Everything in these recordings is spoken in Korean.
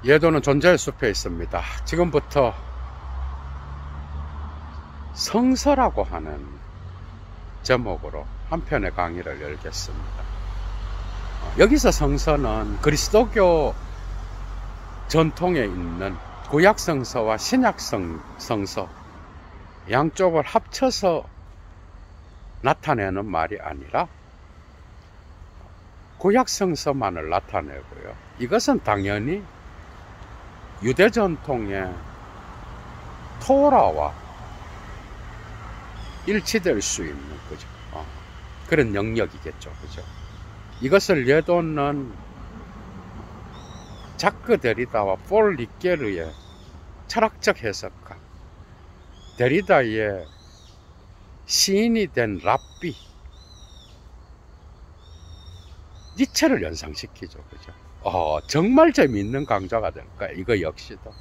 예도는 존재의 숲에 있습니다. 지금부터 성서라고 하는 제목으로 한 편의 강의를 열겠습니다. 여기서 성서는 그리스도교 전통에 있는 구약 성서와 신약 성서 양쪽을 합쳐서 나타내는 말이 아니라 구약 성서만을 나타내고요. 이것은 당연히 유대 전통의 토라와 일치될 수 있는 거죠. 그런 영역이겠죠. 그죠? 이것을 예도는 자크 데리다와 폴 리게르의 철학적 해석과 데리다의 시인이 된 랍비 니체를 연상시키죠. 그죠? 정말 재미있는 강좌가 될까? 이거 역시도.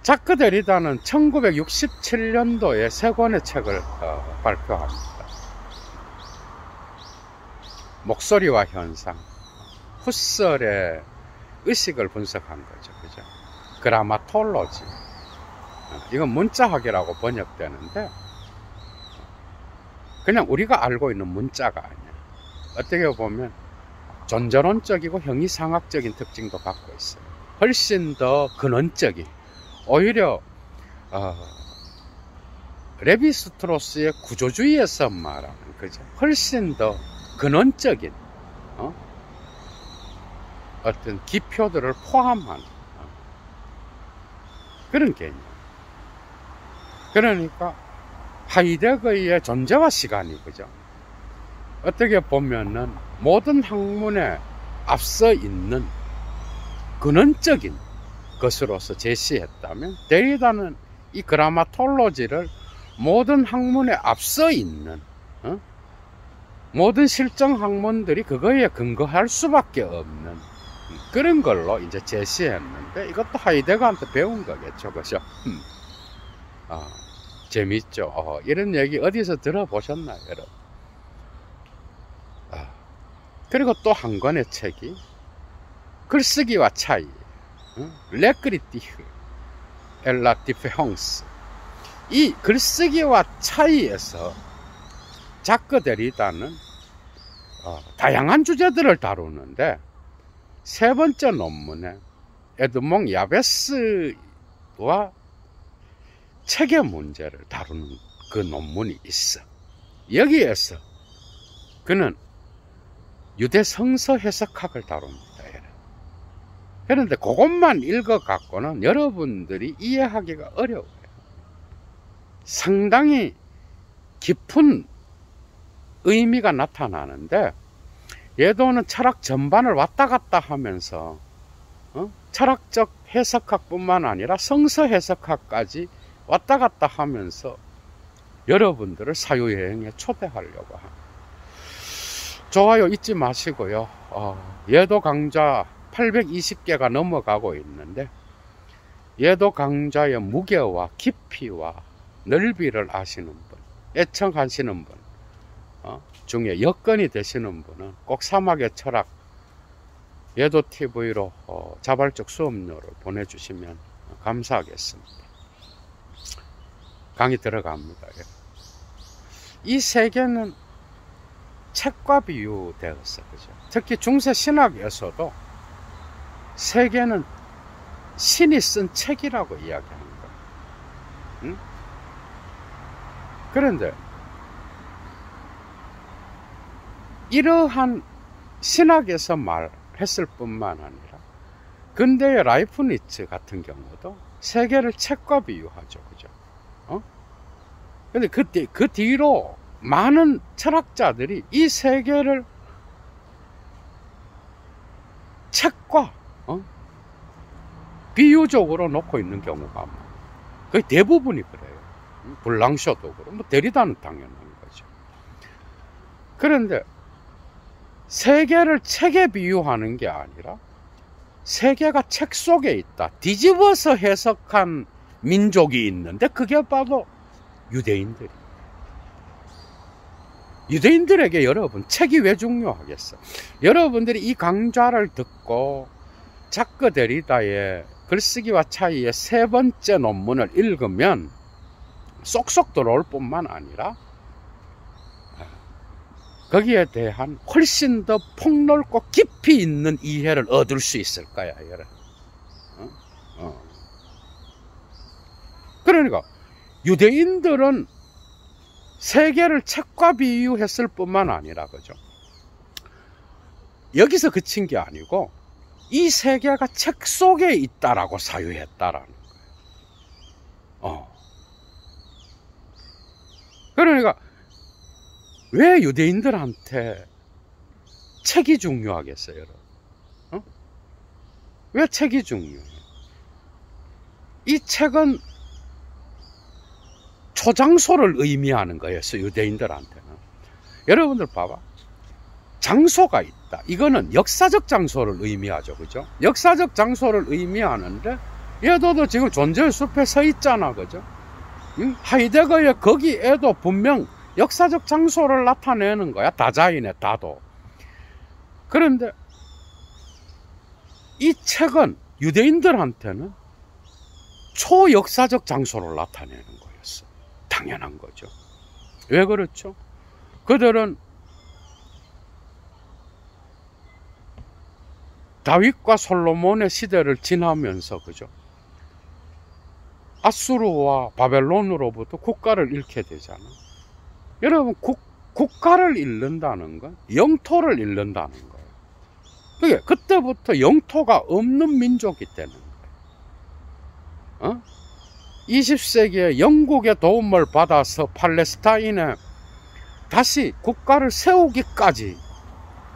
자크 데리다는 1967년도에 세 권의 책을 발표합니다. 목소리와 현상, 후설의 의식을 분석한 거죠. 그죠? 그라마톨로지. 이건 문자학이라고 번역되는데, 그냥 우리가 알고 있는 문자가 아니야. 어떻게 보면 존재론적이고 형이상학적인 특징도 갖고 있어요. 훨씬 더 근원적인, 오히려 레비스트로스의 구조주의에서 말하는 거죠. 훨씬 더 근원적인 어떤 기표들을 포함한 그런 개념. 그러니까 하이데거의 존재와 시간이, 그죠? 어떻게 보면은 모든 학문에 앞서 있는 근원적인 것으로서 제시했다면, 데리다는 이 그라마톨로지를 모든 학문에 앞서 있는 모든 실증 학문들이 그거에 근거할 수밖에 없는 그런 걸로 이제 제시했는데, 이것도 하이데거한테 배운 거겠죠. 그죠? 재밌죠. 이런 얘기 어디서 들어보셨나요, 여러분? 그리고 또 한 권의 책이 글쓰기와 차이, 레크리티흐 엘라 디페홍스. 이 글쓰기와 차이에서 자크 데리다는 다양한 주제들을 다루는데, 세 번째 논문에 에드몽 야베스와 책의 문제를 다루는 그 논문이 있어. 여기에서 그는 유대 성서 해석학을 다룹니다. 그런데 그것만 읽어갖고는 여러분들이 이해하기가 어려워요. 상당히 깊은 의미가 나타나는데, 예도는 철학 전반을 왔다 갔다 하면서 철학적 해석학뿐만 아니라 성서 해석학까지 왔다 갔다 하면서 여러분들을 사유여행에 초대하려고 합니다. 좋아요 잊지 마시고요. 예도 강좌 820개가 넘어가고 있는데, 예도 강좌의 무게와 깊이와 넓이를 아시는 분, 애청하시는 분 중에 여건이 되시는 분은 꼭 사막의 철학 예도 TV로 자발적 수업료를 보내주시면 감사하겠습니다. 강의 들어갑니다. 이 세계는 책과 비유되었어. 그죠? 특히 중세 신학에서도 세계는 신이 쓴 책이라고 이야기하는 거예요. 그런데 이러한 신학에서 말했을 뿐만 아니라 근대의 라이프니츠 같은 경우도 세계를 책과 비유하죠. 그죠? 근데 그 뒤로 많은 철학자들이 이 세계를 책과 비유적으로 놓고 있는 경우가 거의 대부분이 그래요. 블랑쇼도 그렇고, 데리다는 당연한 거죠. 그런데 세계를 책에 비유하는 게 아니라 세계가 책 속에 있다, 뒤집어서 해석한 민족이 있는데, 그게 바로 유대인들이. 유대인들에게 여러분 책이 왜 중요하겠어? 여러분들이 이 강좌를 듣고 자크 데리다의 글쓰기와 차이의 세 번째 논문을 읽으면 쏙쏙 들어올 뿐만 아니라 거기에 대한 훨씬 더 폭넓고 깊이 있는 이해를 얻을 수 있을 거야, 여러분. 그러니까 유대인들은 세계를 책과 비유했을 뿐만 아니라, 그죠? 여기서 그친 게 아니고 이 세계가 책 속에 있다라고 사유했다라는 거예요. 그러니까 왜 유대인들한테 책이 중요하겠어요, 여러분? 왜 책이 중요해요? 이 책은 초장소를 의미하는 거였어요, 유대인들한테는. 여러분들 봐봐. 장소가 있다. 이거는 역사적 장소를 의미하죠, 그죠? 역사적 장소를 의미하는데, 얘도 지금 존재의 숲에 서 있잖아, 그죠? 하이데거의 거기에도 분명 역사적 장소를 나타내는 거야, 다자인의 다도. 그런데 이 책은 유대인들한테는 초역사적 장소를 나타내는 거였어. 당연한 거죠. 왜 그렇죠? 그들은 다윗과 솔로몬의 시대를 지나면서, 그죠? 아수르와 바벨론으로부터 국가를 잃게 되잖아. 여러분, 국가를 잃는다는 건 영토를 잃는다는 거예요. 그게 그때부터 영토가 없는 민족이 되는 거예요. 20세기에 영국의 도움을 받아서 팔레스타인에 다시 국가를 세우기까지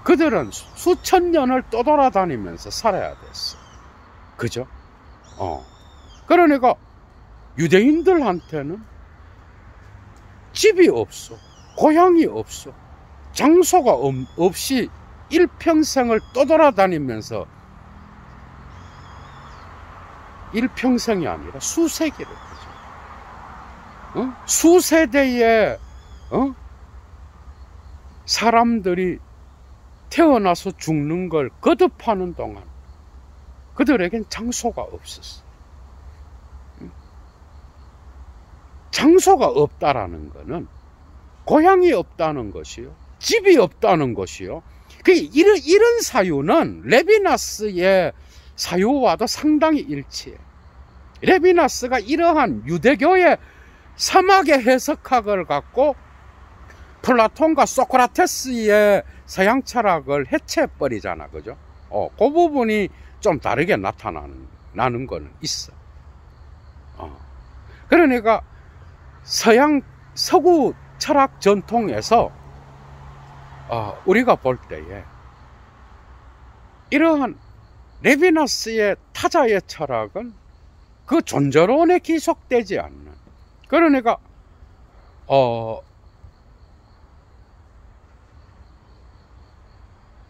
그들은 수천 년을 떠돌아다니면서 살아야 됐어. 그죠? 그러니까 유대인들한테는 집이 없어. 고향이 없어. 장소가 없이 일평생을 떠돌아다니면서, 일평생이 아니라 수세기를, 그죠? 수세대의 사람들이 태어나서 죽는 걸 거듭하는 동안 그들에겐 장소가 없었어. 장소가 없다라는 것은 고향이 없다는 것이요, 집이 없다는 것이요. 이런 사유는 레비나스의 사유와도 상당히 일치해. 레비나스가 이러한 유대교의 사막의 해석학을 갖고 플라톤과 소크라테스의 서양 철학을 해체해버리잖아, 그죠? 그 부분이 좀 다르게 나타나는 거는 있어. 그러니까 서구 철학 전통에서 우리가 볼 때에 이러한 레비나스의 타자의 철학은 그 존재론에 기속되지 않는, 그러니까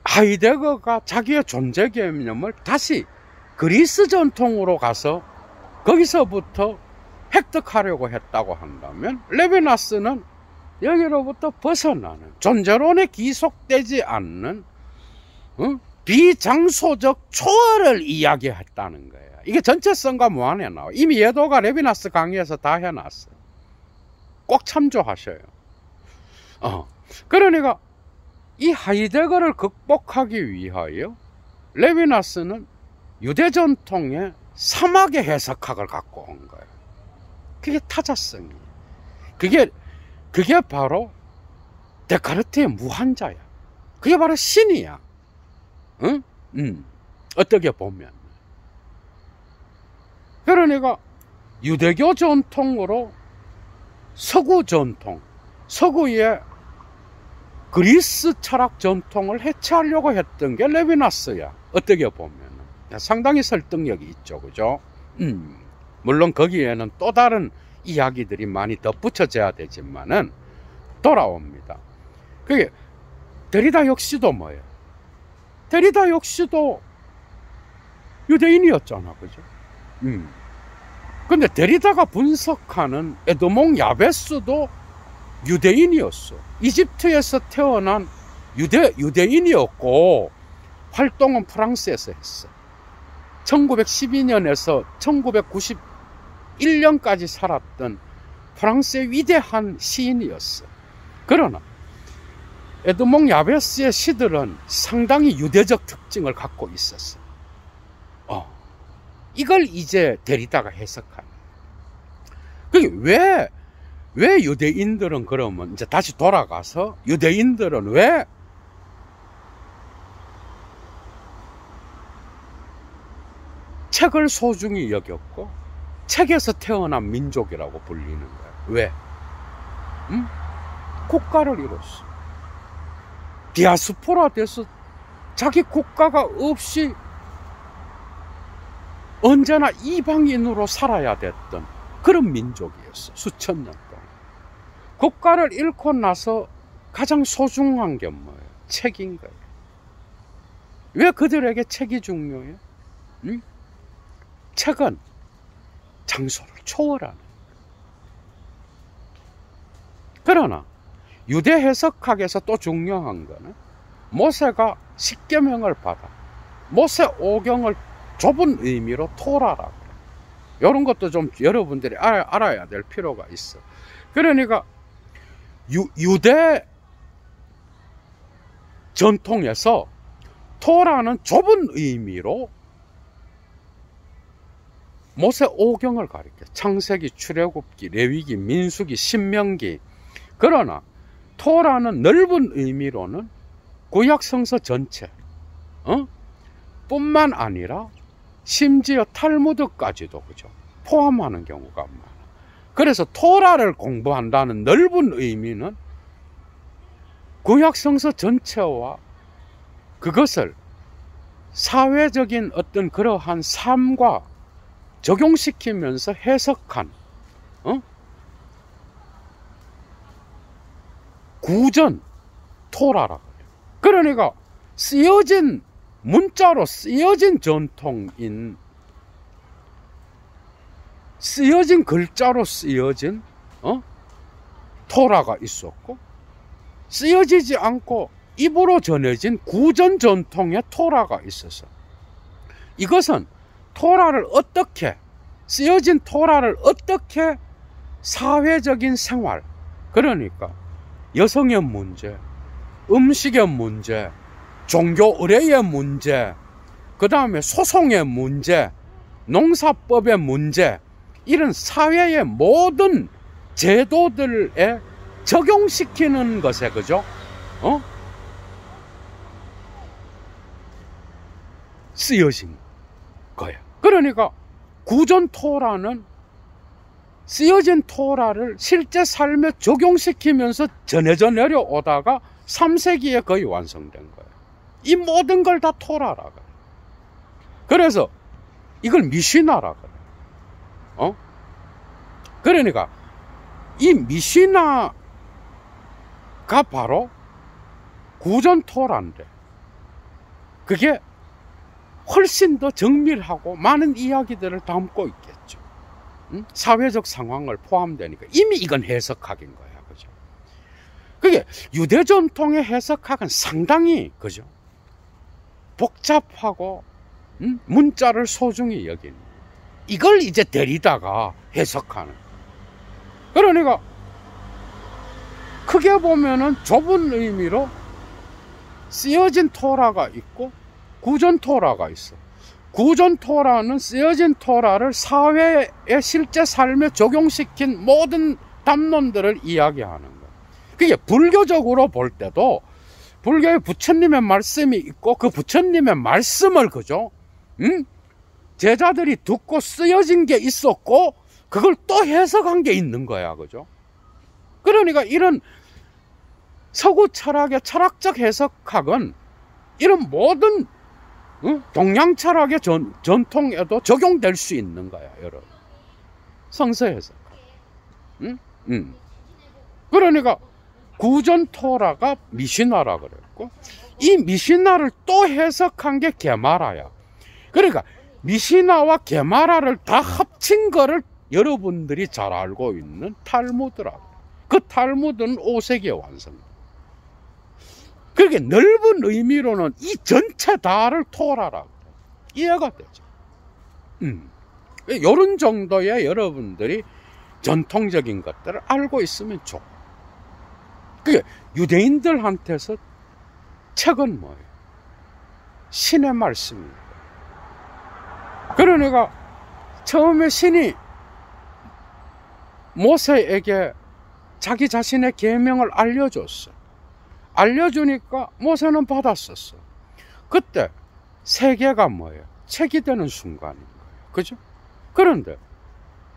하이데거가 자기의 존재 개념을 다시 그리스 전통으로 가서 거기서부터 획득하려고 했다고 한다면, 레비나스는 여기로부터 벗어나는, 존재론에 기속되지 않는 비장소적 초월을 이야기했다는 거예요. 이게 전체성과 무한에 나와. 이미 예도가 레비나스 강의에서 다 해놨어요. 꼭 참조하셔요. 그러니까 이 하이데거를 극복하기 위하여 레비나스는 유대 전통의 사막의 해석학을 갖고 온 거예요. 그게 타자성이에요. 그게 바로 데카르트의 무한자야. 그게 바로 신이야. 어떻게 보면. 그러니까 유대교 전통으로 서구 전통, 서구의 그리스 철학 전통을 해체하려고 했던 게 레비나스야. 어떻게 보면 상당히 설득력이 있죠, 그죠? 물론 거기에는 또 다른 이야기들이 많이 덧붙여져야 되지만은 돌아옵니다. 그게 데리다 역시도 뭐예요? 데리다 역시도 유대인이었잖아, 그죠? 근데 데리다가 분석하는 에드몽 야베스도 유대인이었어. 이집트에서 태어난 유대인이었고 활동은 프랑스에서 했어. 1912년에서 1991년까지 살았던 프랑스의 위대한 시인이었어. 그러나 에드몽 야베스의 시들은 상당히 유대적 특징을 갖고 있었어. 이걸 이제 데리다가 해석하는. 그게 왜 유대인들은 그러면 이제 다시 돌아가서 유대인들은 왜 책을 소중히 여겼고 책에서 태어난 민족이라고 불리는 거야. 왜? 국가를 이뤘어. 디아스포라 돼서 자기 국가가 없이 언제나 이방인으로 살아야 됐던 그런 민족이었어. 수천 년 동안. 국가를 잃고 나서 가장 소중한 게 뭐예요? 책인 거예요. 왜 그들에게 책이 중요해요? 책은 장소를 초월하는. 그러나 유대 해석학에서 또 중요한 거는 모세가 십계명을 받아 모세 오경을 좁은 의미로 토라라고 그래. 이런 것도 좀 여러분들이 알아야 될 필요가 있어. 그러니까 유대 전통에서 토라는 좁은 의미로 모세 오경을 가리켜. 창세기, 출애굽기, 레위기, 민수기, 신명기. 그러나 토라는 넓은 의미로는 구약 성서 전체, 뿐만 아니라 심지어 탈무드까지도 그죠? 포함하는 경우가 많아. 그래서 토라를 공부한다는 넓은 의미는 구약 성서 전체와 그것을 사회적인 어떤 그러한 삶과 적용시키면서 해석한 구전 토라라고 해요. 그러니까 쓰여진 문자로 쓰여진 전통인 쓰여진 글자로 쓰여진 토라가 있었고 쓰여지지 않고 입으로 전해진 구전 전통의 토라가 있어서 이것은 토라를 어떻게 쓰여진 토라를 어떻게 사회적인 생활 그러니까 여성의 문제, 음식의 문제, 종교 의례의 문제, 그 다음에 소송의 문제, 농사법의 문제 이런 사회의 모든 제도들에 적용시키는 것에 그죠? 쓰여진 거예요. 그러니까 구전 토라는 쓰여진 토라를 실제 삶에 적용시키면서 전해져 내려오다가 3세기에 거의 완성된 거예요. 이 모든 걸 다 토라라 그래요. 그래서 이걸 미시나라 그래요. 그러니까 이 미시나가 바로 구전 토라인데 그게 훨씬 더 정밀하고 많은 이야기들을 담고 있겠죠. 사회적 상황을 포함되니까 이미 이건 해석학인 거야. 그죠? 그게 유대 전통의 해석학은 상당히 그죠? 복잡하고 문자를 소중히 여기는 이걸 이제 데리다가 해석하는. 그러니까 크게 보면은 좁은 의미로 쓰여진 토라가 있고 구전 토라가 있어. 구전 토라는 쓰여진 토라를 사회의 실제 삶에 적용시킨 모든 담론들을 이야기하는 거예요. 그게 불교적으로 볼 때도 불교의 부처님의 말씀이 있고 그 부처님의 말씀을 그죠? 제자들이 듣고 쓰여진 게 있었고 그걸 또 해석한 게 있는 거야. 그죠? 그러니까 이런 서구 철학의 철학적 해석학은 이런 모든 동양 철학의 전통에도 적용될 수 있는 거야, 여러분. 성서 해석. 그러니까 구전 토라가 미시나라 그랬고 이 미시나를 또 해석한 게 게마라야. 그러니까 미시나와 게마라를 다 합친 거를 여러분들이 잘 알고 있는 탈무드라고. 그 탈무드는 5세기에 완성돼. 그렇게 넓은 의미로는 이 전체 다를 토라라고. 이해가 되죠? 이런 정도의 여러분들이 전통적인 것들을 알고 있으면 좋고. 그게 유대인들한테서 책은 뭐예요? 신의 말씀입니다. 그러니까 처음에 신이 모세에게 자기 자신의 계명을 알려줬어. 알려주니까 모세는 받았었어. 그때 세계가 뭐예요? 책이 되는 순간인 거예요. 그죠? 그런데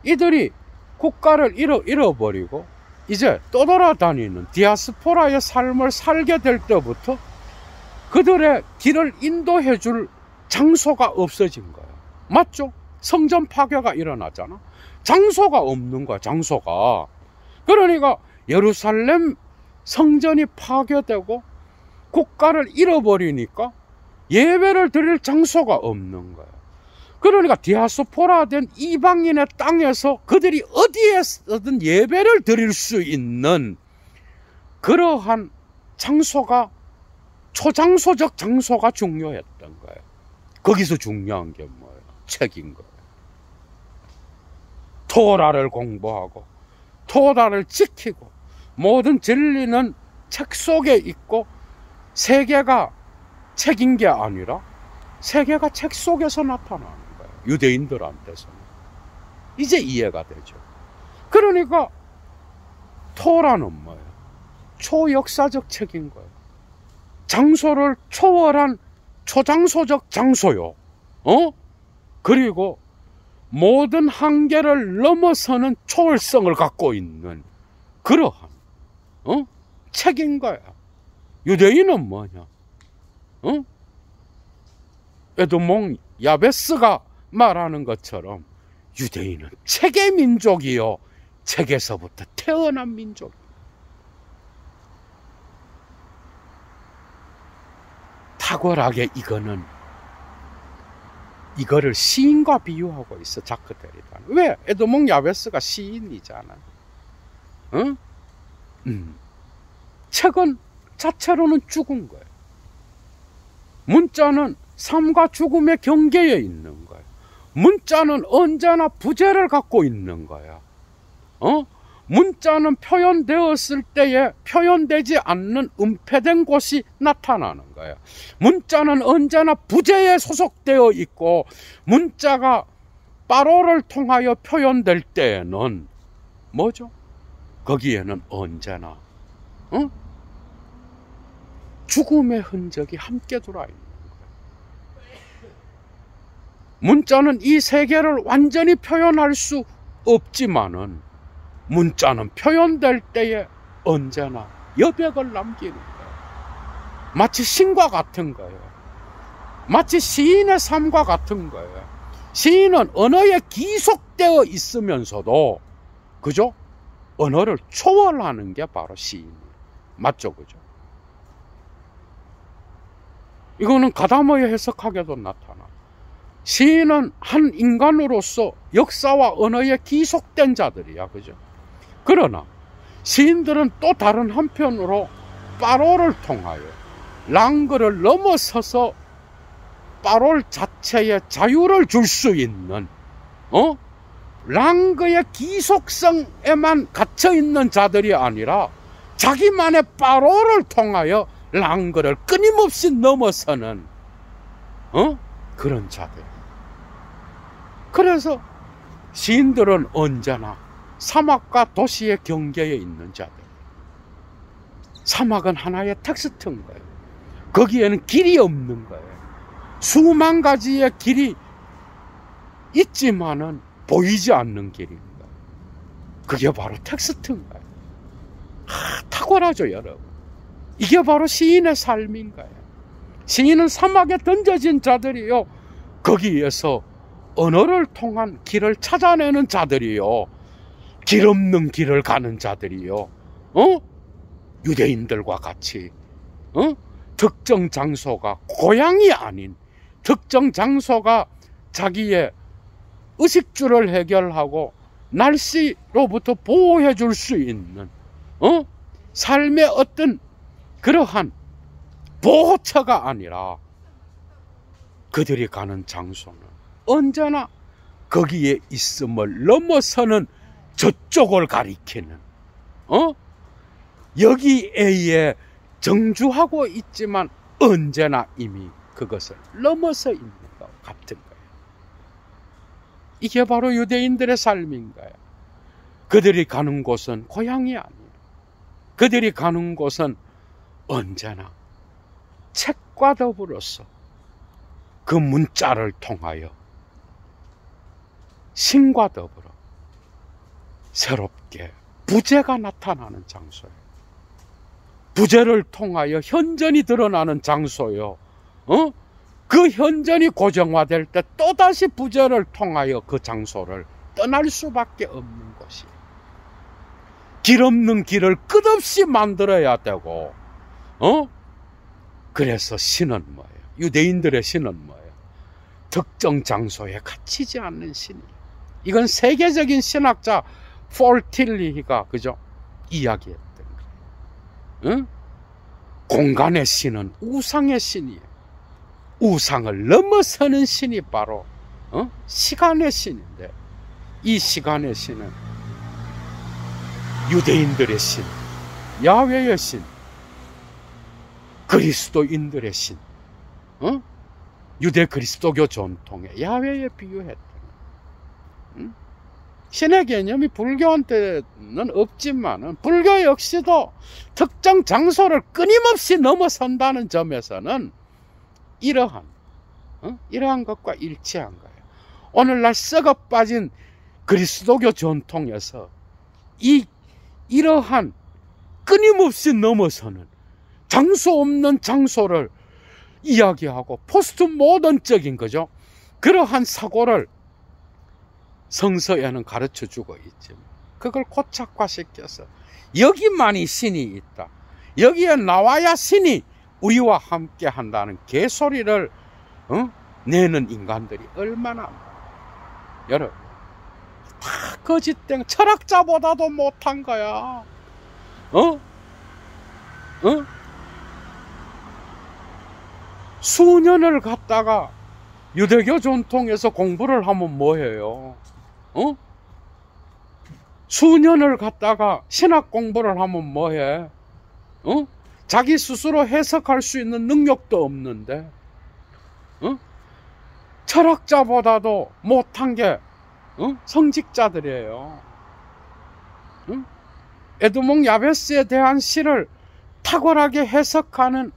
이들이 국가를 잃어버리고 이제 떠돌아다니는 디아스포라의 삶을 살게 될 때부터 그들의 길을 인도해 줄 장소가 없어진 거예요. 맞죠? 성전 파괴가 일어나잖아. 장소가 없는 거야, 장소가. 그러니까 예루살렘 성전이 파괴되고 국가를 잃어버리니까 예배를 드릴 장소가 없는 거야. 그러니까 디아스포라 된 이방인의 땅에서 그들이 어디에서든 예배를 드릴 수 있는 그러한 장소가, 초장소적 장소가 중요했던 거예요. 거기서 중요한 게 뭐예요? 책인 거예요. 토라를 공부하고 토라를 지키고 모든 진리는 책 속에 있고 세계가 책인 게 아니라 세계가 책 속에서 나타나는 거예요. 유대인들한테서는. 이제 이해가 되죠. 그러니까 토라는 뭐예요? 초역사적 책인 거예요. 장소를 초월한 초장소적 장소요. 그리고 모든 한계를 넘어서는 초월성을 갖고 있는 그러한 책인 거야. 유대인은 뭐냐? 에드몽 야베스가 말하는 것처럼 유대인은 책의 민족이요, 책에서부터 태어난 민족. 탁월하게 이거를 시인과 비유하고 있어, 자크 데리다는. 왜? 에드몽 야베스가 시인이잖아. 책은 자체로는 죽은 거예요. 문자는 삶과 죽음의 경계에 있는 거예요. 문자는 언제나 부재를 갖고 있는 거야. 문자는 표현되었을 때에 표현되지 않는 은폐된 곳이 나타나는 거예요. 문자는 언제나 부재에 소속되어 있고, 문자가 빠로를 통하여 표현될 때에는 뭐죠? 거기에는 언제나 죽음의 흔적이 함께 들어있는 거예요. 문자는 이 세계를 완전히 표현할 수 없지만은 문자는 표현될 때에 언제나 여백을 남기는 거예요. 마치 신과 같은 거예요. 마치 시인의 삶과 같은 거예요. 시인은 언어에 기속되어 있으면서도, 그죠? 언어를 초월하는 게 바로 시인이에요. 맞죠? 그죠? 이거는 가다머의 해석학에도 나타나. 시인은 한 인간으로서 역사와 언어에 기속된 자들이야. 그죠? 그러나 시인들은 또 다른 한편으로 빠로를 통하여 랑그를 넘어서서 빠롤 자체의 자유를 줄 수 있는 랑그의 기속성에만 갇혀있는 자들이 아니라 자기만의 빠로를 통하여 랑그를 끊임없이 넘어서는 그런 자들. 그래서 시인들은 언제나 사막과 도시의 경계에 있는 자들. 사막은 하나의 텍스트인 거예요. 거기에는 길이 없는 거예요. 수만 가지의 길이 있지만은 보이지 않는 길인 거예요. 그게 바로 텍스트인 거예요. 탁월하죠, 여러분. 이게 바로 시인의 삶인 거예요. 시인은 사막에 던져진 자들이요, 거기에서 언어를 통한 길을 찾아내는 자들이요, 길 없는 길을 가는 자들이요, 유대인들과 같이 특정 장소가 고향이 아닌 특정 장소가 자기의 의식주를 해결하고 날씨로부터 보호해 줄 수 있는 삶의 어떤 그러한 보호처가 아니라 그들이 가는 장소는 언제나 거기에 있음을 넘어서는 저쪽을 가리키는, 여기에 정주하고 있지만 언제나 이미 그것을 넘어서 있는 것 같은 거예요. 이게 바로 유대인들의 삶인 거예요. 그들이 가는 곳은 고향이 아니에요. 그들이 가는 곳은 언제나 책과 더불어서 그 문자를 통하여 신과 더불어 새롭게 부재가 나타나는 장소예요. 부재를 통하여 현전이 드러나는 장소요. 그 현전이 고정화될 때 또다시 부재를 통하여 그 장소를 떠날 수밖에 없는 것이에요. 길 없는 길을 끝없이 만들어야 되고, 그래서 신은 뭐예요? 유대인들의 신은 뭐예요? 특정 장소에 갇히지 않는 신이에요. 이건 세계적인 신학자 폴틸리히가 그죠? 이야기했던 거예요. 공간의 신은 우상의 신이에요. 우상을 넘어서는 신이 바로 시간의 신인데, 이 시간의 신은 유대인들의 신, 야훼의 신, 그리스도인들의 신, 유대 그리스도교 전통의 야훼에 비유했던 신의 개념이 불교한테는 없지만은 불교 역시도 특정 장소를 끊임없이 넘어선다는 점에서는 이러한 것과 일치한 거예요. 오늘날 썩어 빠진 그리스도교 전통에서 이러한 끊임없이 넘어서는 장소 없는 장소를 이야기하고 포스트 모던적인 거죠. 그러한 사고를 성서에는 가르쳐 주고 있지만 그걸 고착화시켜서 여기만이 신이 있다, 여기에 나와야 신이 우리와 함께 한다는 개소리를 내는 인간들이 얼마나 많아요. 여러분, 다 거짓된 철학자보다도 못한 거야. 수년을 갖다가 유대교 전통에서 공부를 하면 뭐해요? 수년을 갖다가 신학 공부를 하면 뭐해? 자기 스스로 해석할 수 있는 능력도 없는데, 철학자보다도 못한 게 성직자들이에요. 에드몽 야베스에 대한 시를 탁월하게 해석하는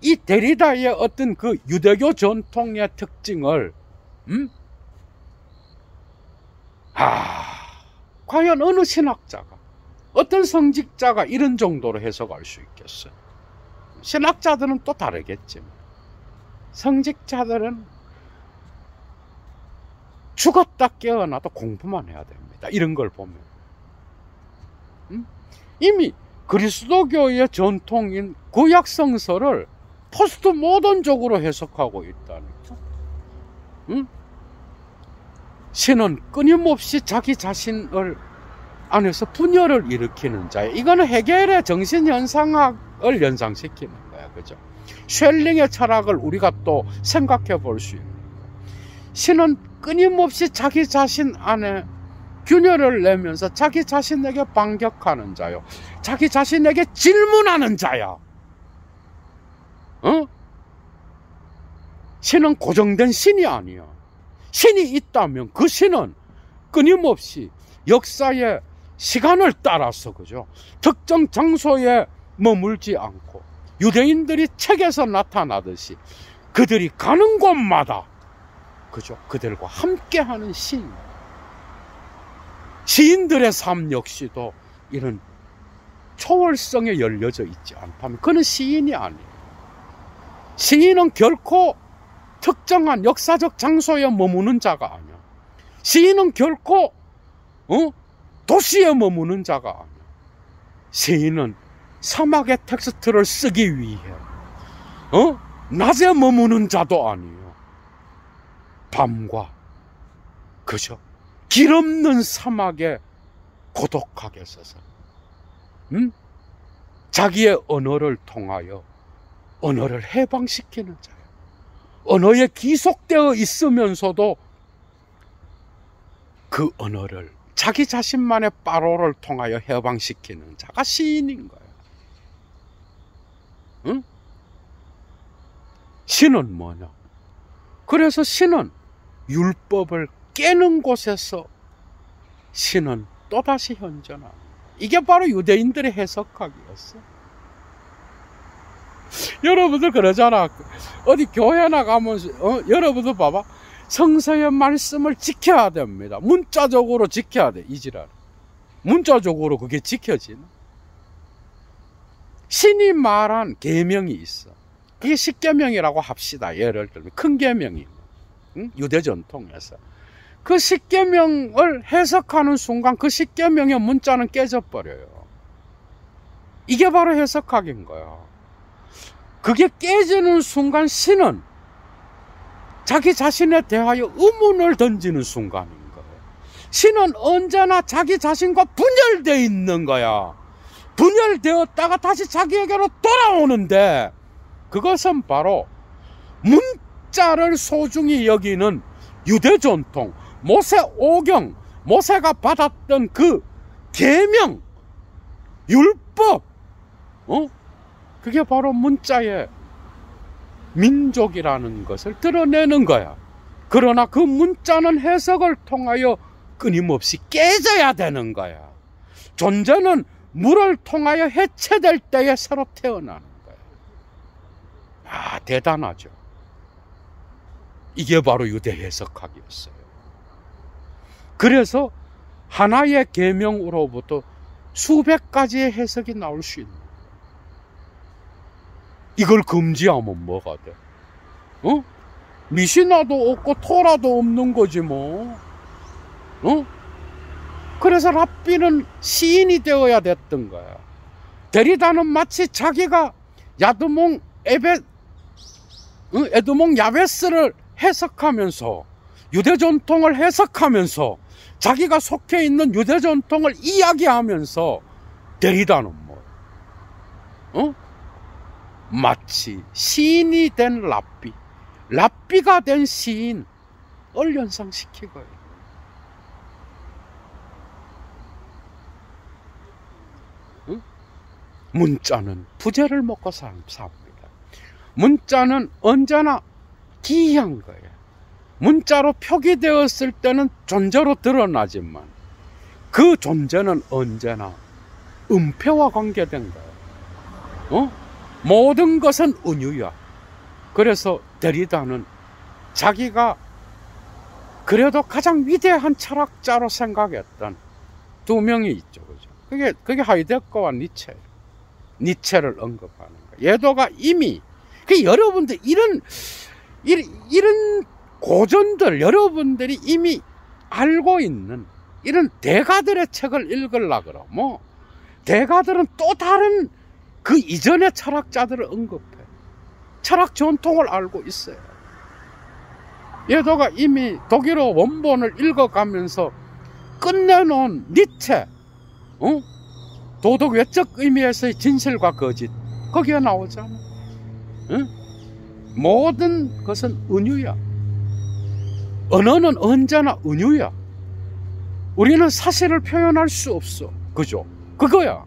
이 데리다의 어떤 그 유대교 전통의 특징을 과연 어느 신학자가, 어떤 성직자가 이런 정도로 해석할 수 있겠어요? 신학자들은 또 다르겠지만 성직자들은 죽었다 깨어나도 공부만 해야 됩니다. 이런 걸 보면 이미 그리스도교의 전통인 구약 성서를 포스트 모던적으로 해석하고 있다니까. 신은 끊임없이 자기 자신을 안에서 분열을 일으키는 자예요. 이거는 헤겔의 정신현상학을 연상시키는 거야. 그죠? 쉘링의 철학을 우리가 또 생각해 볼 수 있는 거예요. 신은 끊임없이 자기 자신 안에 균열을 내면서 자기 자신에게 반격하는 자요. 자기 자신에게 질문하는 자야. 신은 고정된 신이 아니야. 신이 있다면 그 신은 끊임없이 역사의 시간을 따라서, 그죠? 특정 장소에 머물지 않고 유대인들이 책에서 나타나듯이 그들이 가는 곳마다, 그죠? 그들과 함께하는 신. 시인들의 삶 역시도 이런 초월성에 열려져 있지 않다면 그는 시인이 아니에요. 시인은 결코 특정한 역사적 장소에 머무는 자가 아니야. 시인은 결코 도시에 머무는 자가 아니야. 시인은 사막의 텍스트를 쓰기 위해 낮에 머무는 자도 아니에요. 밤과, 그죠? 길 없는 사막에 고독하게 서서 자기의 언어를 통하여 언어를 해방시키는 자예요. 언어에 기속되어 있으면서도 그 언어를 자기 자신만의 빠로를 통하여 해방시키는 자가 시인인 거예요. 응? 신은 뭐냐? 그래서 신은 율법을 깨는 곳에서 신은 또다시 현존합니다. 이게 바로 유대인들의 해석학이었어. 여러분들 그러잖아. 어디 교회나 가면 여러분들 봐봐. 성서의 말씀을 지켜야 됩니다. 문자적으로 지켜야 돼. 이지랄. 문자적으로 그게 지켜지나? 신이 말한 계명이 있어. 그게 십계명이라고 합시다. 예를 들면 큰 계명이 유대 전통에서 그 십계명을 해석하는 순간 그 십계명의 문자는 깨져버려요. 이게 바로 해석학인 거야. 그게 깨지는 순간 신은 자기 자신에 대하여 의문을 던지는 순간인 거예요. 신은 언제나 자기 자신과 분열되어 있는 거야. 분열되었다가 다시 자기에게로 돌아오는데 그것은 바로 문자를 소중히 여기는 유대 전통, 모세 오경, 모세가 받았던 그 계명, 율법, 그게 바로 문자의 민족이라는 것을 드러내는 거야. 그러나 그 문자는 해석을 통하여 끊임없이 깨져야 되는 거야. 존재는 물을 통하여 해체될 때에 새로 태어나는 거야. 아, 대단하죠. 이게 바로 유대 해석학이었어요. 그래서 하나의 계명으로부터 수백 가지의 해석이 나올 수 있는 거예요. 이걸 금지하면 뭐가 돼? 미시나도 없고 토라도 없는 거지 뭐. 그래서 랍비는 시인이 되어야 됐던 거야. 데리다는 마치 자기가 에드몽 야베스를 해석하면서 유대 전통을 해석하면서 자기가 속해 있는 유대 전통을 이야기하면서 데리다는 뭐? 마치 시인이 된 랍비가 된 시인을 연상시키고요. 문자는 부재를 먹고 삽니다. 문자는 언제나 기이한 거예요. 문자로 표기되었을 때는 존재로 드러나지만 그 존재는 언제나 음표와 관계된 거예요. 모든 것은 은유야. 그래서 데리다는 자기가 그래도 가장 위대한 철학자로 생각했던 두 명이 있죠. 그죠? 그게 하이데거와 니체를 언급하는 거예요. 예도가 이미, 여러분들 이런 고전들, 여러분들이 이미 알고 있는 이런 대가들의 책을 읽으려고 그러면 대가들은 또 다른 그 이전의 철학자들을 언급해. 철학 전통을 알고 있어요. 예도가 이미 독일어 원본을 읽어가면서 끝내놓은 니체, 도덕 외적 의미에서의 진실과 거짓, 거기에 나오잖아. 모든 것은 은유야. 언어는 언제나 은유야. 우리는 사실을 표현할 수 없어. 그죠? 그거야.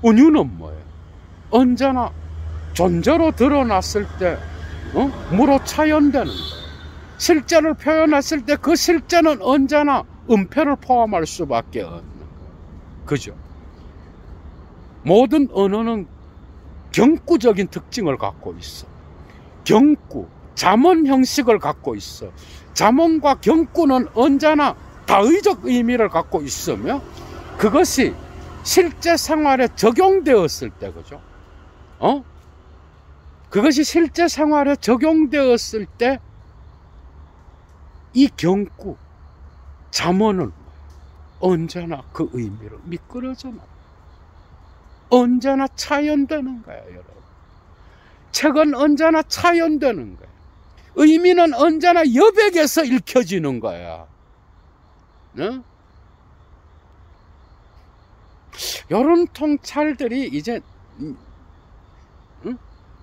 은유는 뭐예요? 언제나 존재로 드러났을 때 무로 차연되는 거예요. 실제를 표현했을 때 그 실제는 언제나 음표를 포함할 수밖에 없는 거예요. 그죠? 모든 언어는 경구적인 특징을 갖고 있어. 경구, 잠언 형식을 갖고 있어. 잠언과 경구는 언제나 다의적 의미를 갖고 있으며 그것이 실제 생활에 적용되었을 때, 그죠? 그것이 실제 생활에 적용되었을 때 이 경구, 잠언은 언제나 그 의미를 미끄러져 놔. 언제나 차연되는 거야, 여러분. 책은 언제나 차연되는 거야. 의미는 언제나 여백에서 읽혀지는 거야. 이런 통찰들이 이제,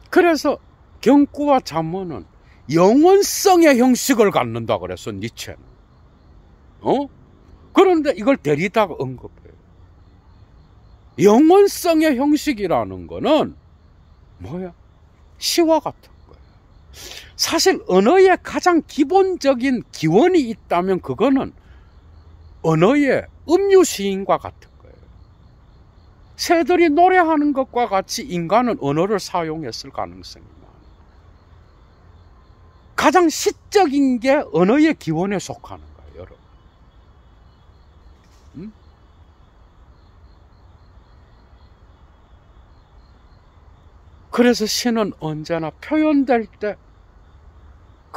그래서 경구와 잠언은 영원성의 형식을 갖는다 그랬어, 니체는. 그런데 이걸 데리다가 언급해요. 영원성의 형식이라는 거는 뭐야? 시와 같은 거예요. 사실 언어의 가장 기본적인 기원이 있다면 그거는 언어의 음유시인과 같은 거예요. 새들이 노래하는 것과 같이 인간은 언어를 사용했을 가능성이 많아요. 가장 시적인 게 언어의 기원에 속하는 거예요, 여러분. 그래서 시는 언제나 표현될 때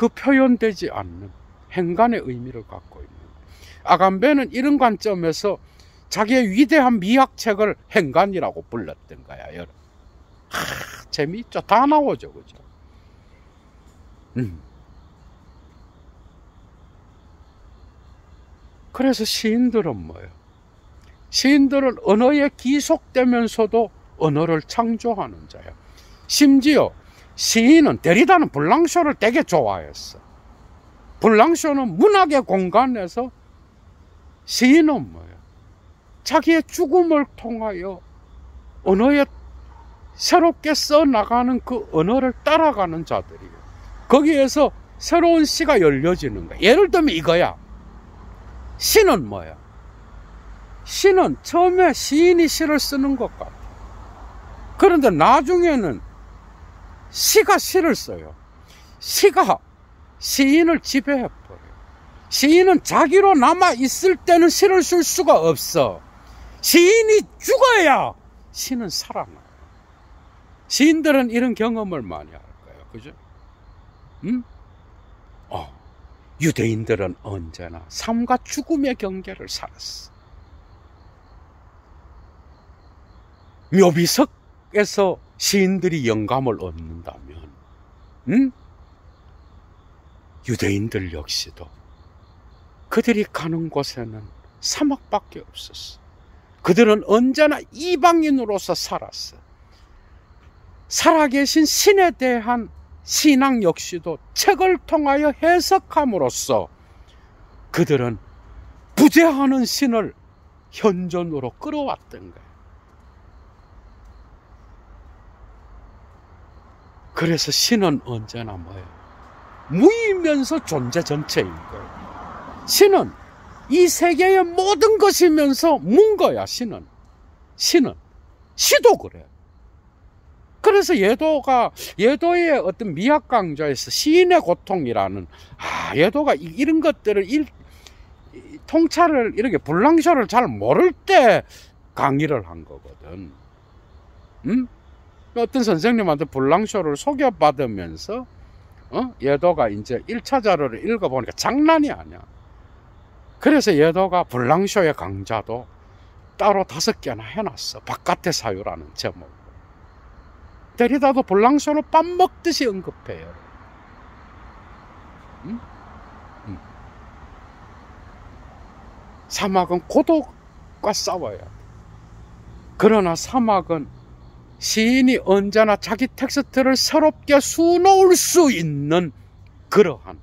그 표현되지 않는 행간의 의미를 갖고 있는 거예요. 아간베는 이런 관점에서 자기의 위대한 미학책을 행간이라고 불렀던 거야, 여러분. 재미있죠? 다 나오죠, 그죠? 그래서 시인들은 뭐예요? 시인들은 언어에 기속되면서도 언어를 창조하는 자예요. 심지어 시인은 데리다는 블랑쇼를 되게 좋아했어. 블랑쇼는 문학의 공간에서 시인은 뭐예요? 자기의 죽음을 통하여 언어에 새롭게 써나가는 그 언어를 따라가는 자들이에요. 거기에서 새로운 시가 열려지는 거야. 예를 들면 이거야. 시는 뭐야? 시는 처음에 시인이 시를 쓰는 것 같아. 그런데 나중에는 시가 시를 써요. 시가 시인을 지배해버려요. 시인은 자기로 남아있을 때는 시를 쓸 수가 없어. 시인이 죽어야 시는 살아나요. 시인들은 이런 경험을 많이 할 거예요. 그죠? 유대인들은 언제나 삶과 죽음의 경계를 살았어. 묘비석에서 시인들이 영감을 얻는다면, 유대인들 역시도 그들이 가는 곳에는 사막밖에 없었어. 그들은 언제나 이방인으로서 살았어. 살아계신 신에 대한 신앙 역시도 책을 통하여 해석함으로써 그들은 부재하는 신을 현존으로 끌어왔던 거예요. 그래서 신은 언제나 뭐예요? 무이면서 존재 전체인 거예요. 신은 이 세계의 모든 것이면서 문 거야. 신은 시도 그래. 그래서 예도의 어떤 미학 강좌에서 시인의 고통이라는, 예도가 이런 것들을 통찰을 이렇게 블랑쇼를 잘 모를 때 강의를 한 거거든. 어떤 선생님한테 블랑쇼를 소개받으면서 예도가 이제 1차 자료를 읽어보니까 장난이 아니야. 그래서 예도가 블랑쇼의 강좌도 따로 5개나 해놨어. 바깥의 사유라는 제목으로. 데리다도 블랑쇼를 밥 먹듯이 언급해요. 사막은 고독과 싸워야 돼. 그러나 사막은 시인이 언제나 자기 텍스트를 새롭게 수놓을 수 있는 그러한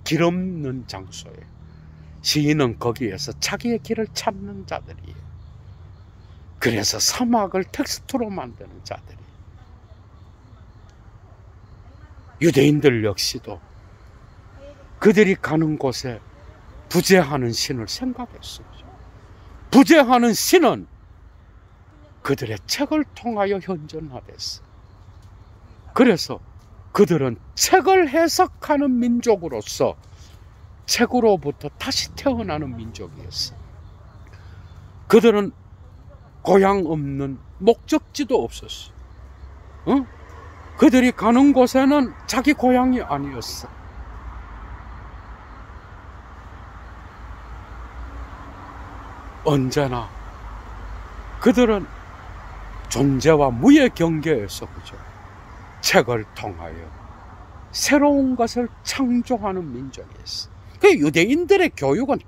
길 없는 장소예요. 시인은 거기에서 자기의 길을 찾는 자들이에요. 그래서 사막을 텍스트로 만드는 자들이에요. 유대인들 역시도 그들이 가는 곳에 부재하는 신을 생각했어요. 부재하는 신은 그들의 책을 통하여 현존하댔어. 그래서 그들은 책을 해석하는 민족으로서 책으로부터 다시 태어나는 민족이었어. 그들은 고향 없는 목적지도 없었어. 그들이 가는 곳에는 자기 고향이 아니었어. 언제나 그들은 존재와 무의 경계에서, 그죠? 책을 통하여 새로운 것을 창조하는 민족이었어. 그 유대인들의 교육은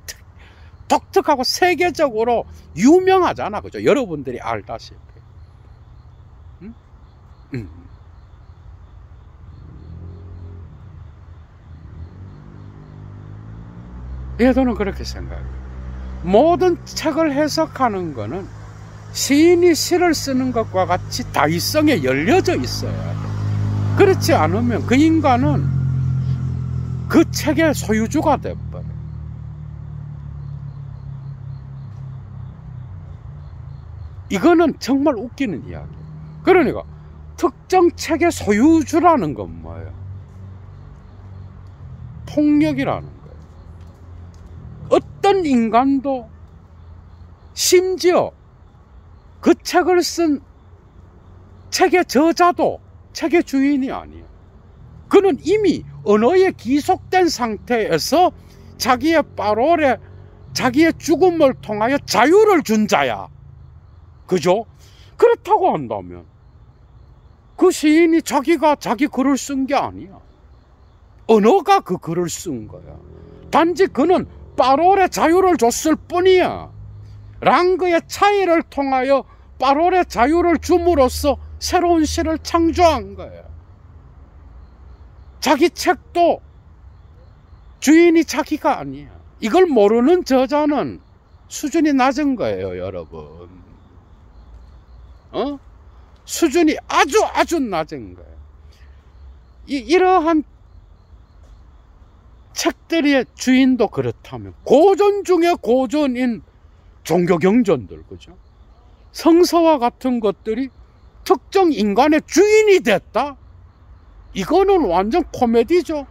독특하고 세계적으로 유명하잖아, 그죠? 여러분들이 알다시피. 저는 그렇게 생각해요. 모든 책을 해석하는 거는 시인이 시를 쓰는 것과 같이 다의성에 열려져 있어야 돼. 그렇지 않으면 그 인간은 그 책의 소유주가 돼버려. 이거는 정말 웃기는 이야기예요. 그러니까 특정 책의 소유주라는 건 뭐예요? 폭력이라는 거예요. 어떤 인간도 심지어 그 책을 쓴 책의 저자도 책의 주인이 아니에요. 그는 이미 언어에 기속된 상태에서 자기의 파롤에 자기의 죽음을 통하여 자유를 준 자야. 그죠? 그렇다고 한다면 그 시인이 자기가 자기 글을 쓴 게 아니야. 언어가 그 글을 쓴 거야. 단지 그는 파롤의 자유를 줬을 뿐이야. 랑그의 차이를 통하여 파롤의 자유를 줌으로써 새로운 시를 창조한 거야. 자기 책도 주인이 자기가 아니야. 이걸 모르는 저자는 수준이 낮은 거예요, 여러분. 수준이 아주 낮은 거예요. 이러한 책들의 주인도 그렇다면 고전 중에 고전인 종교경전들, 그죠? 성서와 같은 것들이 특정 인간의 주인이 됐다? 이거는 완전 코미디죠.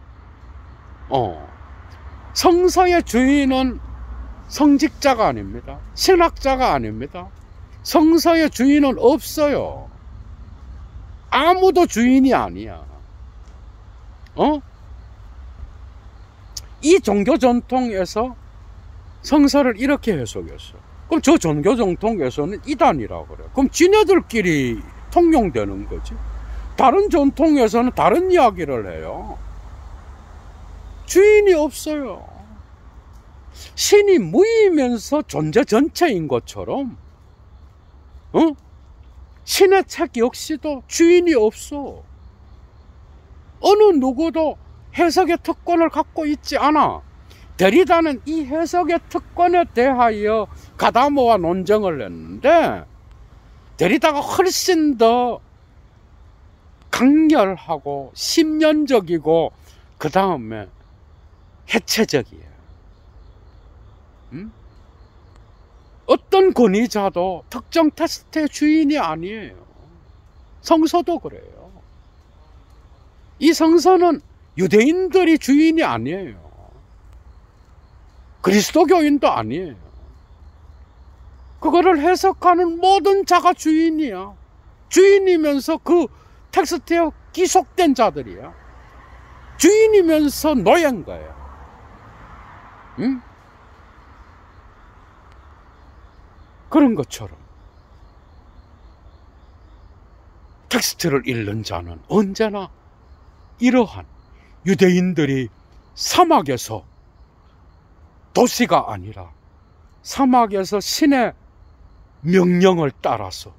성서의 주인은 성직자가 아닙니다. 신학자가 아닙니다. 성서의 주인은 없어요. 아무도 주인이 아니야. 이 종교 전통에서 성서를 이렇게 해석했어. 그럼 저 종교 전통에서는 이단이라고 그래. 그럼 지네들끼리 통용되는 거지. 다른 전통에서는 다른 이야기를 해요. 주인이 없어요. 신이 무이면서 존재 전체인 것처럼 신의 책 역시도 주인이 없어. 어느 누구도 해석의 특권을 갖고 있지 않아. 데리다는 이 해석의 특권에 대하여 가다모와 논쟁을 했는데 데리다가 훨씬 더 강렬하고 심연적이고 그 다음에 해체적이에요. 어떤 권위자도 특정 테스트의 주인이 아니에요. 성서도 그래요. 이 성서는 유대인들이 주인이 아니에요. 그리스도교인도 아니에요. 그거를 해석하는 모든 자가 주인이야. 주인이면서 그 텍스트에 기속된 자들이야. 주인이면서 노예인 거예요. 그런 것처럼 텍스트를 읽는 자는 언제나 이러한 유대인들이 사막에서 도시가 아니라 사막에서 신의 명령을 따라서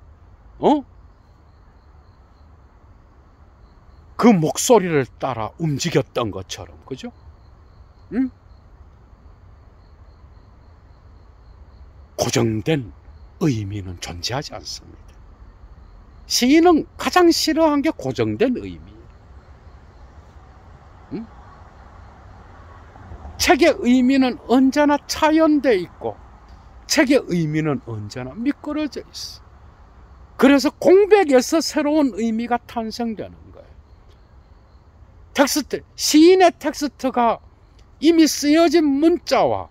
그 목소리를 따라 움직였던 것처럼, 그죠? 고정된 의미는 존재하지 않습니다. 시인은 가장 싫어한 게 고정된 의미예요. 책의 의미는 언제나 차연돼 있고 책의 의미는 언제나 미끄러져 있어. 그래서 공백에서 새로운 의미가 탄생되는 거예요. 텍스트, 시인의 텍스트가 이미 쓰여진 문자와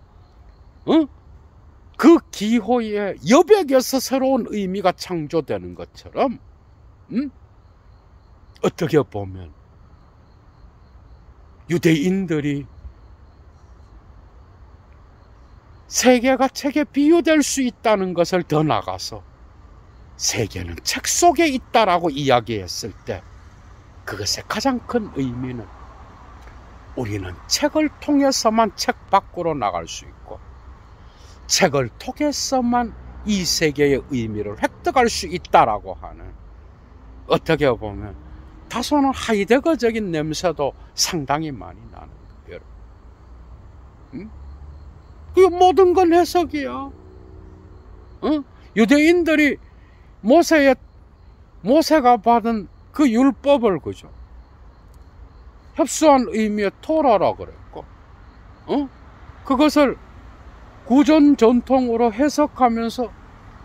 그 기호의 여백에서 새로운 의미가 창조되는 것처럼 어떻게 보면 유대인들이 세계가 책에 비유될 수 있다는 것을 더 나가서 세계는 책 속에 있다라고 이야기했을 때 그것의 가장 큰 의미는 우리는 책을 통해서만 책 밖으로 나갈 수 있고 책을 통해서만 이 세계의 의미를 획득할 수 있다라고 하는, 어떻게 보면 다소는 하이데거적인 냄새도 상당히 많이 나는 거예요. 그 모든 건 해석이야. 어? 유대인들이 모세가 받은 그 율법을 그죠? 협소한 의미의 토라라 그랬고, 그것을 구전 전통으로 해석하면서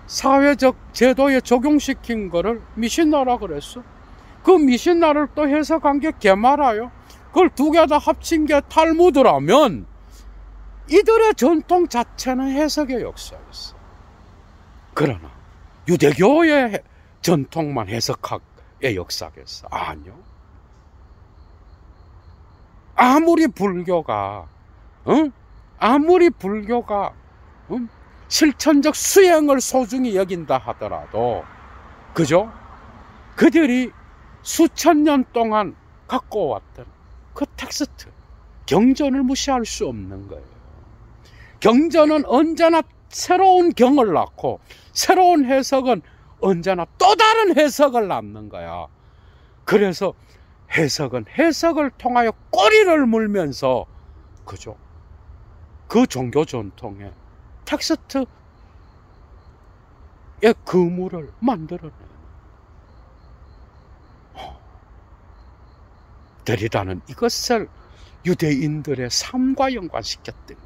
사회적 제도에 적용시킨 거를 미신나라 그랬어. 그 미신나를 또 해석한 게 게마라요. 그걸 두 개 다 합친 게 탈무드라면 이들의 전통 자체는 해석의 역사였어. 그러나 유대교의 전통만 해석학의 역사겠어? 아니요. 아무리 불교가 실천적 수행을 소중히 여긴다 하더라도, 그죠? 그들이 수천 년 동안 갖고 왔던 그 텍스트, 경전을 무시할 수 없는 거예요. 경전은 언제나 새로운 경을 낳고, 새로운 해석은 언제나 또 다른 해석을 낳는 거야. 그래서 해석은 해석을 통하여 꼬리를 물면서, 그죠? 그 종교 전통의 텍스트의 그물을 만들어내요. 데리다는 이것을 유대인들의 삶과 연관시켰던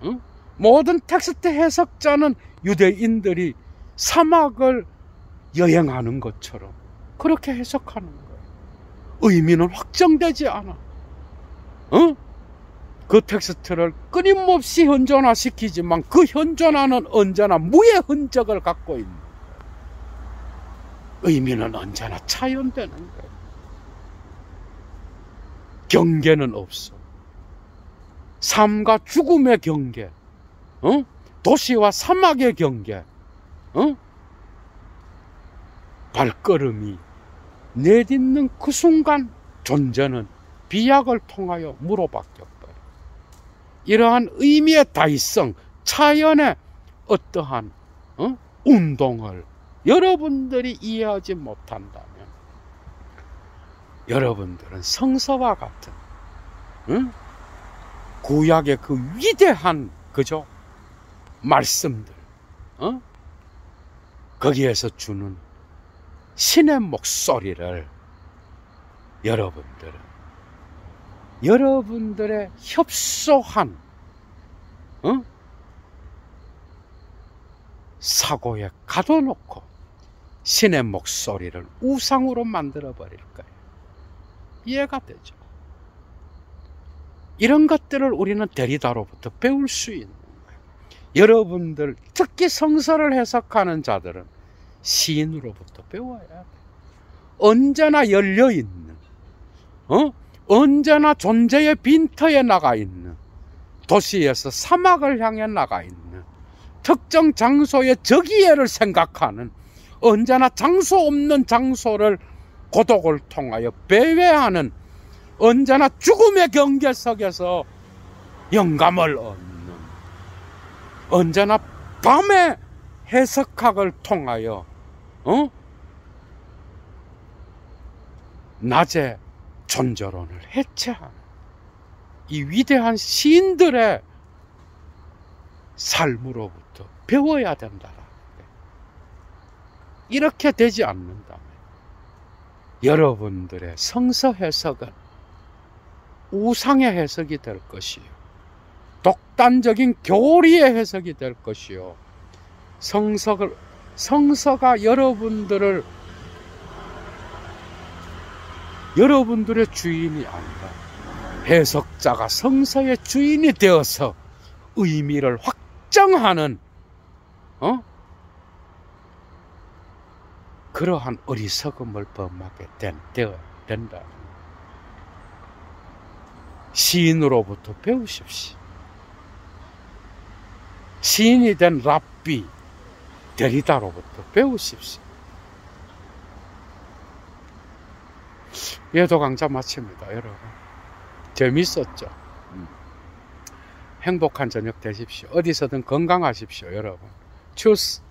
거예요. 모든 텍스트 해석자는 유대인들이 사막을 여행하는 것처럼 그렇게 해석하는 거예요. 의미는 확정되지 않아. 그 텍스트를 끊임없이 현존화시키지만 그 현존화는 언제나 무의 흔적을 갖고 있는 거예요. 의미는 언제나 차연되는 거예요. 경계는 없어. 삶과 죽음의 경계, 도시와 사막의 경계, 발걸음이 내딛는 그 순간 존재는 비약을 통하여 무로 바뀌었다. 이러한 의미의 다이성, 차연의 어떠한 운동을 여러분들이 이해하지 못한다면, 여러분들은 성서와 같은 구약의 그 위대한, 그죠? 말씀들, 거기에서 주는 신의 목소리를 여러분들의 협소한 사고에 가둬놓고 신의 목소리를 우상으로 만들어버릴 거예요. 이해가 되죠? 이런 것들을 우리는 데리다로부터 배울 수 있는 거예요. 여러분들, 특히 성서를 해석하는 자들은 시인으로부터 배워야 돼요. 언제나 열려있는, 언제나 존재의 빈터에 나가 있는, 도시에서 사막을 향해 나가 있는, 특정 장소의 저기에를 생각하는, 언제나 장소 없는 장소를 고독을 통하여 배회하는, 언제나 죽음의 경계석에서 영감을 얻는, 언제나 밤의 해석학을 통하여 낮에 존재론을 해체하는 이 위대한 시인들의 삶으로부터 배워야 된다. 이렇게 되지 않는다면 여러분들의 성서 해석은 우상의 해석이 될 것이요, 독단적인 교리의 해석이 될 것이요, 성서가 여러분들의 주인이 아니라 해석자가 성서의 주인이 되어서 의미를 확정하는 그러한 어리석음을 범하게 되어야 된다. 시인으로부터 배우십시오. 시인이 된 랍비 데리다로부터 배우십시오. 예도 강좌 마칩니다, 여러분. 재밌었죠? 행복한 저녁 되십시오. 어디서든 건강하십시오, 여러분. 추스.